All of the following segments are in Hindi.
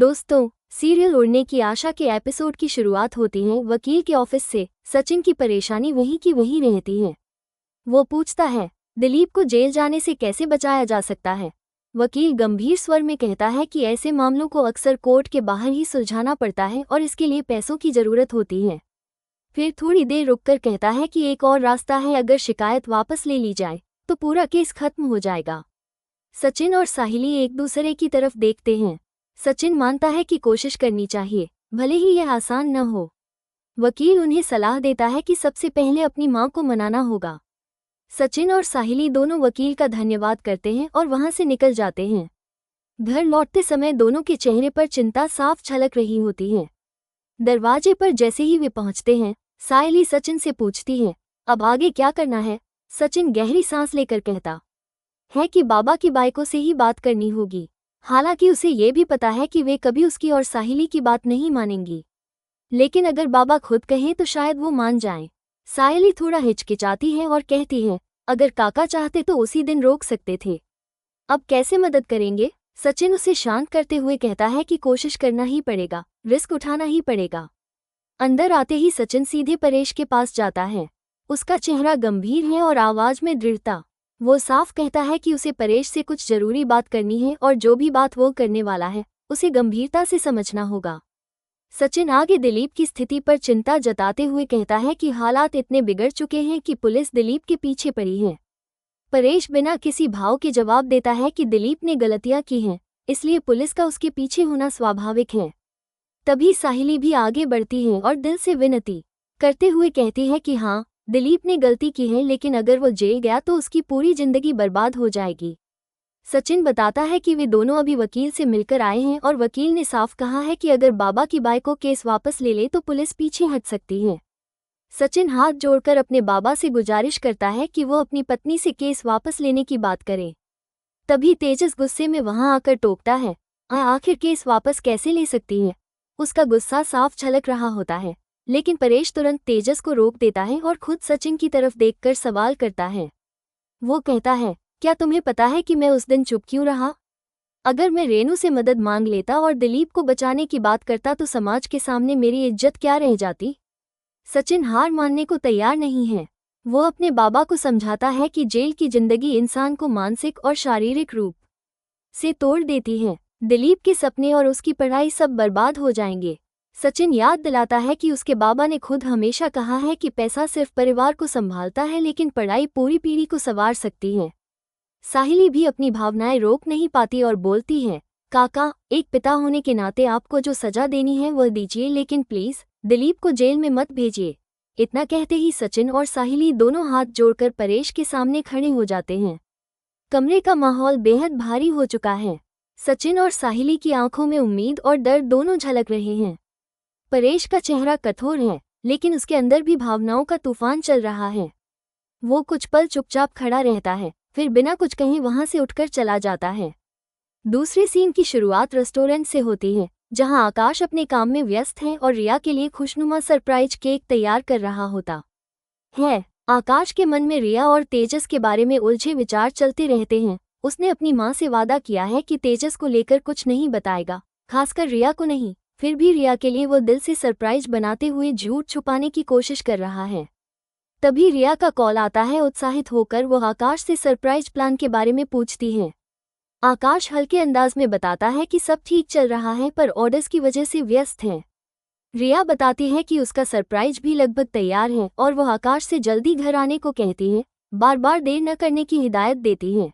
दोस्तों, सीरियल उड़ने की आशा के एपिसोड की शुरुआत होती है वकील के ऑफिस से। सचिन की परेशानी वहीं की वहीं रहती है। वो पूछता है, दिलीप को जेल जाने से कैसे बचाया जा सकता है। वकील गंभीर स्वर में कहता है कि ऐसे मामलों को अक्सर कोर्ट के बाहर ही सुलझाना पड़ता है और इसके लिए पैसों की जरूरत होती है। फिर थोड़ी देर रुककर कहता है कि एक और रास्ता है, अगर शिकायत वापस ले ली जाए तो पूरा केस खत्म हो जाएगा। सचिन और साहिली एक दूसरे की तरफ देखते हैं। सचिन मानता है कि कोशिश करनी चाहिए, भले ही यह आसान न हो। वकील उन्हें सलाह देता है कि सबसे पहले अपनी मां को मनाना होगा। सचिन और साहिली दोनों वकील का धन्यवाद करते हैं और वहां से निकल जाते हैं। घर लौटते समय दोनों के चेहरे पर चिंता साफ झलक रही होती है। दरवाजे पर जैसे ही वे पहुंचते हैं, साहिली सचिन से पूछती है, अब आगे क्या करना है। सचिन गहरी सांस लेकर कहता है कि बाबा की बाइकों से ही बात करनी होगी। हालांकि उसे ये भी पता है कि वे कभी उसकी और साहिली की बात नहीं मानेंगी, लेकिन अगर बाबा खुद कहें तो शायद वो मान जाएं। साहिली थोड़ा हिचकिचाती है और कहती है, अगर काका चाहते तो उसी दिन रोक सकते थे, अब कैसे मदद करेंगे। सचिन उसे शांत करते हुए कहता है कि कोशिश करना ही पड़ेगा, रिस्क उठाना ही पड़ेगा। अंदर आते ही सचिन सीधे परेश के पास जाता है। उसका चेहरा गंभीर है और आवाज में दृढ़ता। वो साफ कहता है कि उसे परेश से कुछ जरूरी बात करनी है और जो भी बात वो करने वाला है उसे गंभीरता से समझना होगा। सचिन आगे दिलीप की स्थिति पर चिंता जताते हुए कहता है कि हालात इतने बिगड़ चुके हैं कि पुलिस दिलीप के पीछे पड़ी है। परेश बिना किसी भाव के जवाब देता है कि दिलीप ने गलतियां की हैं, इसलिए पुलिस का उसके पीछे होना स्वाभाविक है। तभी साहिली भी आगे बढ़ती है और दिल से विनती करते हुए कहती है कि हाँ, दिलीप ने गलती की है, लेकिन अगर वो जेल गया तो उसकी पूरी जिंदगी बर्बाद हो जाएगी। सचिन बताता है कि वे दोनों अभी वकील से मिलकर आए हैं और वकील ने साफ कहा है कि अगर बाबा की बाई को केस वापस ले ले तो पुलिस पीछे हट सकती है। सचिन हाथ जोड़कर अपने बाबा से गुजारिश करता है कि वो अपनी पत्नी से केस वापस लेने की बात करे। तभी तेजस गुस्से में वहां आकर टोकता है, आखिर केस वापस कैसे ले सकती है। उसका गुस्सा साफ झलक रहा होता है, लेकिन परेश तुरंत तेजस को रोक देता है और खुद सचिन की तरफ देखकर सवाल करता है। वो कहता है, क्या तुम्हें पता है कि मैं उस दिन चुप क्यों रहा। अगर मैं रेनू से मदद मांग लेता और दिलीप को बचाने की बात करता तो समाज के सामने मेरी इज्जत क्या रह जाती। सचिन हार मानने को तैयार नहीं है। वो अपने बाबा को समझाता है कि जेल की जिंदगी इंसान को मानसिक और शारीरिक रूप से तोड़ देती है। दिलीप के सपने और उसकी पढ़ाई सब बर्बाद हो जाएंगे। सचिन याद दिलाता है कि उसके बाबा ने खुद हमेशा कहा है कि पैसा सिर्फ परिवार को संभालता है, लेकिन पढ़ाई पूरी पीढ़ी को संवार सकती है। साहिली भी अपनी भावनाएं रोक नहीं पाती और बोलती है, काका, एक पिता होने के नाते आपको जो सजा देनी है वह दीजिए, लेकिन प्लीज दिलीप को जेल में मत भेजिए। इतना कहते ही सचिन और साहिली दोनों हाथ जोड़कर परेश के सामने खड़े हो जाते हैं। कमरे का माहौल बेहद भारी हो चुका है। सचिन और साहिली की आंखों में उम्मीद और डर दोनों झलक रहे हैं। परेश का चेहरा कठोर है, लेकिन उसके अंदर भी भावनाओं का तूफान चल रहा है। वो कुछ पल चुपचाप खड़ा रहता है, फिर बिना कुछ कहे वहां से उठकर चला जाता है। दूसरे सीन की शुरुआत रेस्टोरेंट से होती है, जहां आकाश अपने काम में व्यस्त है और रिया के लिए खुशनुमा सरप्राइज केक तैयार कर रहा होता है। आकाश के मन में रिया और तेजस के बारे में उलझे विचार चलते रहते हैं। उसने अपनी मां से वादा किया है कि तेजस को लेकर कुछ नहीं बताएगा, खासकर रिया को नहीं। फिर भी रिया के लिए वो दिल से सरप्राइज बनाते हुए झूठ छुपाने की कोशिश कर रहा है। तभी रिया का कॉल आता है। उत्साहित होकर वो आकाश से सरप्राइज प्लान के बारे में पूछती है। आकाश हल्के अंदाज में बताता है कि सब ठीक चल रहा है, पर ऑर्डर्स की वजह से व्यस्त है। रिया बताती है कि उसका सरप्राइज भी लगभग तैयार है और वो आकाश से जल्दी घर आने को कहती है, बार बार देर न करने की हिदायत देती है।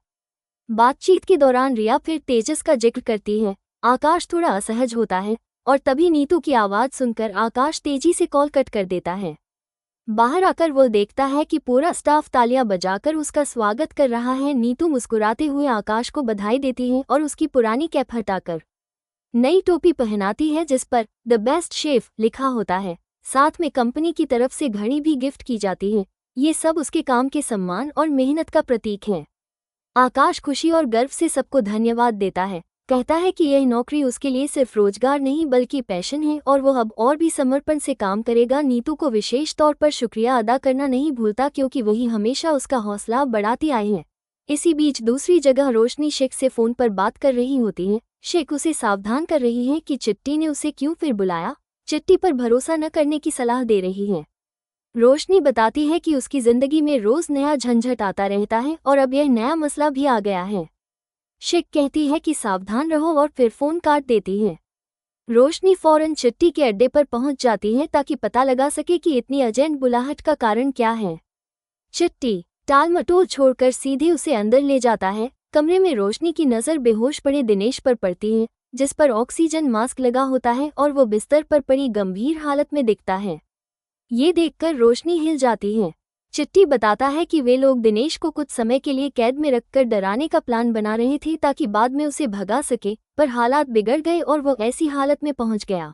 बातचीत के दौरान रिया फिर तेजस का जिक्र करती है। आकाश थोड़ा असहज होता है और तभी नीतू की आवाज सुनकर आकाश तेजी से कॉल कट कर देता है। बाहर आकर वो देखता है कि पूरा स्टाफ तालियां बजाकर उसका स्वागत कर रहा है। नीतू मुस्कुराते हुए आकाश को बधाई देती है और उसकी पुरानी कैप हटाकर नई टोपी पहनाती है, जिस पर द बेस्ट शेफ लिखा होता है। साथ में कंपनी की तरफ से घड़ी भी गिफ्ट की जाती है। ये सब उसके काम के सम्मान और मेहनत का प्रतीक है। आकाश खुशी और गर्व से सबको धन्यवाद देता है, कहता है कि यह नौकरी उसके लिए सिर्फ रोजगार नहीं बल्कि पैशन है और वो अब और भी समर्पण से काम करेगा। नीतू को विशेष तौर पर शुक्रिया अदा करना नहीं भूलता, क्योंकि वही हमेशा उसका हौसला बढ़ाती आई है। इसी बीच दूसरी जगह रोशनी शेख से फोन पर बात कर रही होती है। शिक उसे सावधान कर रही है कि चिट्टी ने उसे क्यों फिर बुलाया, चिट्टी पर भरोसा न करने की सलाह दे रही है। रोशनी बताती है कि उसकी जिंदगी में रोज नया झंझट आता रहता है और अब यह नया मसला भी आ गया है। शिक कहती है कि सावधान रहो और फिर फोन काट देती है। रोशनी फौरन चिट्टी के अड्डे पर पहुंच जाती है ताकि पता लगा सके कि इतनी अर्जेंट बुलाहट का कारण क्या है। चिट्टी टालमटोल छोड़कर सीधे उसे अंदर ले जाता है। कमरे में रोशनी की नज़र बेहोश पड़े दिनेश पर पड़ती है, जिस पर ऑक्सीजन मास्क लगा होता है और वो बिस्तर पर पड़ी गंभीर हालत में दिखता है। ये देखकर रोशनी हिल जाती है। चिट्टी बताता है कि वे लोग दिनेश को कुछ समय के लिए कैद में रखकर डराने का प्लान बना रहे थे ताकि बाद में उसे भगा सके, पर हालात बिगड़ गए और वो ऐसी हालत में पहुंच गया।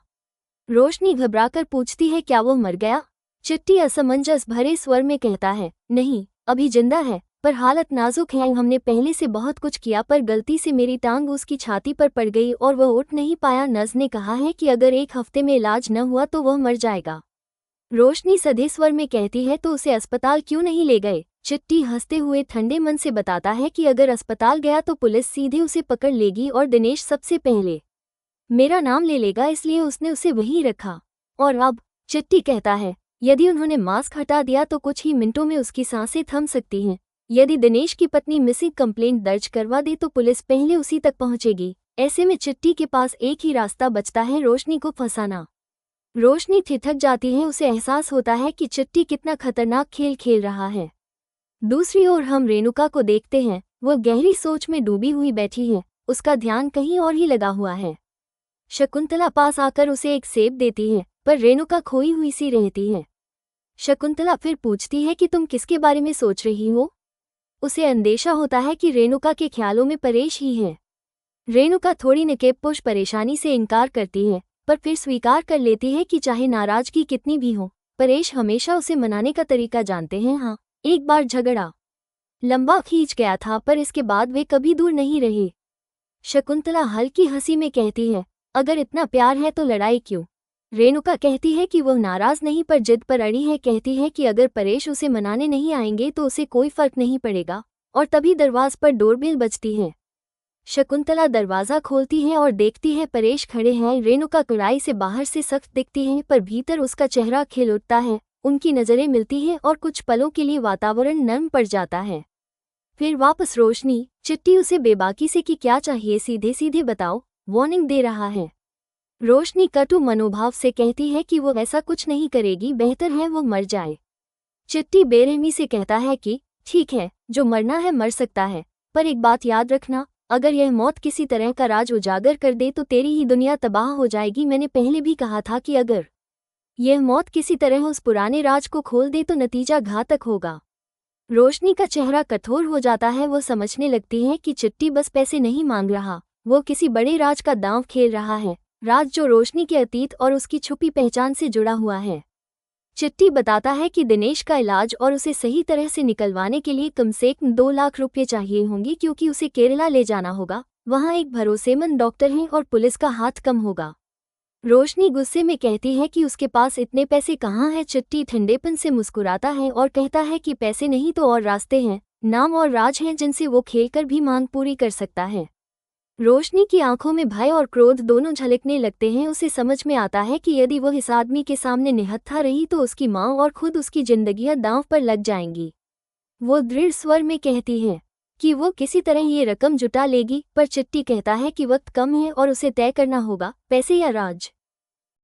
रोशनी घबराकर पूछती है, क्या वो मर गया? चिट्टी असमंजस भरे स्वर में कहता है, नहीं, अभी जिंदा है, पर हालत नाजुक है। हमने पहले से बहुत कुछ किया पर गलती से मेरी टांग उसकी छाती पर पड़ गई और वह उठ नहीं पाया। नर्स ने कहा है कि अगर 1 हफ्ते में इलाज न हुआ तो वह मर जाएगा। रोशनी सधे स्वर में कहती है, तो उसे अस्पताल क्यों नहीं ले गए? चिट्टी हंसते हुए ठंडे मन से बताता है कि अगर अस्पताल गया तो पुलिस सीधे उसे पकड़ लेगी और दिनेश सबसे पहले मेरा नाम ले लेगा, इसलिए उसने उसे वहीं रखा। और अब चिट्टी कहता है, यदि उन्होंने मास्क हटा दिया तो कुछ ही मिनटों में उसकी सांसें थम सकती हैं। यदि दिनेश की पत्नी मिसिंग कंप्लेंट दर्ज करवा दे तो पुलिस पहले उसी तक पहुंचेगी। ऐसे में चिट्टी के पास एक ही रास्ता बचता है, रोशनी को फंसाना। रोशनी ठिठक जाती है। उसे एहसास होता है कि चिट्टी कितना खतरनाक खेल खेल रहा है। दूसरी ओर हम रेणुका को देखते हैं। वह गहरी सोच में डूबी हुई बैठी है, उसका ध्यान कहीं और ही लगा हुआ है। शकुंतला पास आकर उसे एक सेब देती है, पर रेणुका खोई हुई सी रहती है। शकुंतला फिर पूछती है कि तुम किसके बारे में सोच रही हो? उसे अंदेशा होता है कि रेणुका के ख्यालों में परेश ही है। रेणुका थोड़ी नकेबपोश परेशानी से इनकार करती है, पर फिर स्वीकार कर लेती है कि चाहे नाराजगी कितनी भी हो, परेश हमेशा उसे मनाने का तरीका जानते हैं। हाँ, एक बार झगड़ा लंबा खींच गया था, पर इसके बाद वे कभी दूर नहीं रहे। शकुंतला हल्की हंसी में कहती है, अगर इतना प्यार है तो लड़ाई क्यों? रेणुका कहती है कि वह नाराज नहीं पर जिद पर अड़ी है। कहती है कि अगर परेश उसे मनाने नहीं आएंगे तो उसे कोई फर्क नहीं पड़ेगा। और तभी दरवाजे पर डोरबेल बजती है। शकुंतला दरवाज़ा खोलती है और देखती है परेश खड़े हैं। रेणुका कड़ाई से बाहर से सख्त दिखती है, पर भीतर उसका चेहरा खिल उठता है। उनकी नज़रें मिलती हैं और कुछ पलों के लिए वातावरण नर्म पड़ जाता है। फिर वापस रोशनी। चिट्टी उसे बेबाकी से कि क्या चाहिए, सीधे सीधे बताओ, वार्निंग दे रहा है। रोशनी कटु मनोभाव से कहती है कि वो ऐसा कुछ नहीं करेगी, बेहतर है वो मर जाए। चिट्टी बेरहमी से कहता है कि ठीक है, जो मरना है मर सकता है, पर एक बात याद रखना, अगर यह मौत किसी तरह का राज उजागर कर दे तो तेरी ही दुनिया तबाह हो जाएगी। मैंने पहले भी कहा था कि अगर यह मौत किसी तरह उस पुराने राज को खोल दे तो नतीजा घातक होगा। रोशनी का चेहरा कठोर हो जाता है। वो समझने लगती है कि चिट्टी बस पैसे नहीं मांग रहा, वो किसी बड़े राज का दांव खेल रहा है, राज जो रोशनी के अतीत और उसकी छुपी पहचान से जुड़ा हुआ है। चिट्टी बताता है कि दिनेश का इलाज और उसे सही तरह से निकलवाने के लिए कम से कम 2 लाख रुपये चाहिए होंगे, क्योंकि उसे केरला ले जाना होगा। वहाँ एक भरोसेमंद डॉक्टर है और पुलिस का हाथ कम होगा। रोशनी गुस्से में कहती है कि उसके पास इतने पैसे कहाँ हैं। चिट्टी ठंडेपन से मुस्कुराता है और कहता है कि पैसे नहीं तो और रास्ते हैं, नाम और राज हैं जिनसे वो खेलकर भी मांग पूरी कर सकता है। रोशनी की आंखों में भय और क्रोध दोनों झलकने लगते हैं। उसे समझ में आता है कि यदि वह इस आदमी के सामने निहत्था रही तो उसकी माँ और खुद उसकी जिंदगियां दांव पर लग जाएंगी। वो दृढ़ स्वर में कहती है कि वो किसी तरह ये रकम जुटा लेगी, पर चिट्टी कहता है कि वक्त कम है और उसे तय करना होगा, पैसे या राज।